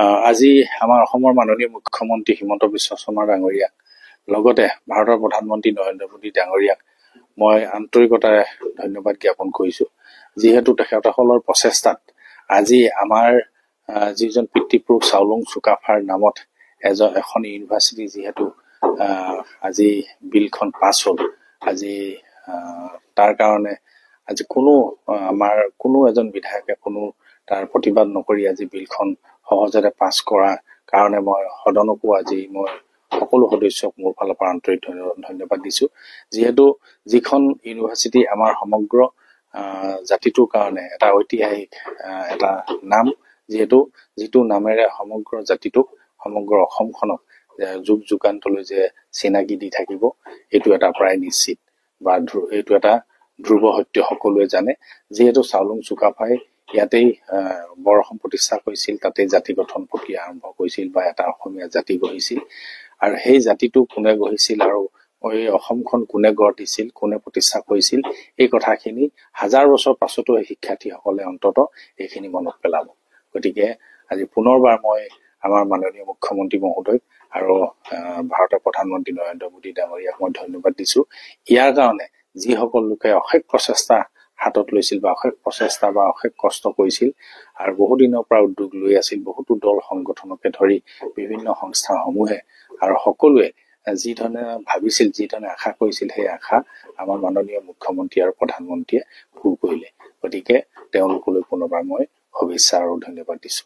আজি আমাৰ অসমৰ মাননীয় মুখ্যমন্ত্ৰী হিমন্ত বিশ্ব শৰ্মা ডাঙৰীয়াক লগতে ভাৰতৰ প্ৰধানমন্ত্ৰী নৰেন্দ্ৰ মোদী ডাঙৰীয়াক মই আন্তৰিকতাৰে ধন্যবাদ জ্ঞাপন কৰিছো, যিহেতু তেখেতসকলৰ প্ৰচেষ্টাত আজি আমাৰ যিজন পিতৃপুৰুষ চাওলুং চুকাফাৰ নামত এখন ইউনিভাৰ্চিটি যিহেতু আজি বিলখন পাছ হ'ল, আজি তাৰ কাৰণে আজি আমাৰ কোনো এজন বিধায়কে কোনো তাৰ প্ৰতিবাদ নকৰি আজি বিলখন সহজতে পাছ কৰাৰ কাৰণে মই সদনকো আজি মই সকলো সদস্যক মোৰ ফালৰ পৰা আন্তৰিক ধন্যবাদ দিছো, যিহেতু যিখন ইউনিভাৰ্চিটি আমাৰ সমগ্ৰ জাতিটোৰ কাৰণে এটা ঐতিহাসিক এটা নাম, যিটো নামেৰে সমগ্ৰ জাতিটোক সমগ্ৰ অসমখনক যুগ যুগান্তলৈ যে চিনাকি দি থাকিব, এইটো এটা প্ৰায় নিশ্চিত বা এইটো এটা ধ্ৰুৱ সত্য সকলোৱে জানে, যিহেতু চাওলুং চুকাফাই ইয়াতেই বৰ অসম প্ৰতিষ্ঠা কৰিছিল, তাতে জাতি গঠন প্ৰক্ৰিয়া আৰম্ভ কৰিছিল বা এটা অসমীয়া জাতি গঢ়িছিল। আৰু সেই জাতিটো কোনে গঢ়িছিল আৰু এই অসমখন কোনে গঢ় দিছিল, কোনে প্ৰতিষ্ঠা কৰিছিল, এই কথাখিনি হাজাৰ বছৰ পাছতো শিক্ষাৰ্থীসকলে অন্তত এইখিনি মনত পেলাব। গতিকে আজি পুনৰবাৰ মই আমাৰ মাননীয় মুখ্যমন্ত্ৰী মহোদয় আৰু ভাৰতৰ প্ৰধানমন্ত্ৰী নৰেন্দ্ৰ মোদী ডাঙৰীয়াক মই ধন্যবাদ দিছো। ইয়াৰ কাৰণে যিসকল লোকে অশেষ প্ৰচেষ্টা হাতত লৈছিল বা অশেষ প্ৰচেষ্টা বা অশেষ কষ্ট কৰিছিল আৰু বহুদিনৰ পৰা উদ্যোগ লৈ আছিল, বহুতো দল সংগঠনকে ধৰি বিভিন্ন সংস্থাসমূহে আৰু সকলোৱে যি ধৰণে ভাবিছিল, যি ধৰণে আশা কৰিছিল, সেই আশা আমাৰ মাননীয় মুখ্যমন্ত্ৰী আৰু প্ৰধানমন্ত্ৰীয়ে পূৰ কৰিলে। গতিকে তেওঁলোকলৈ পুনৰবাৰ মই শুভেচ্ছা আৰু ধন্যবাদ দিছো।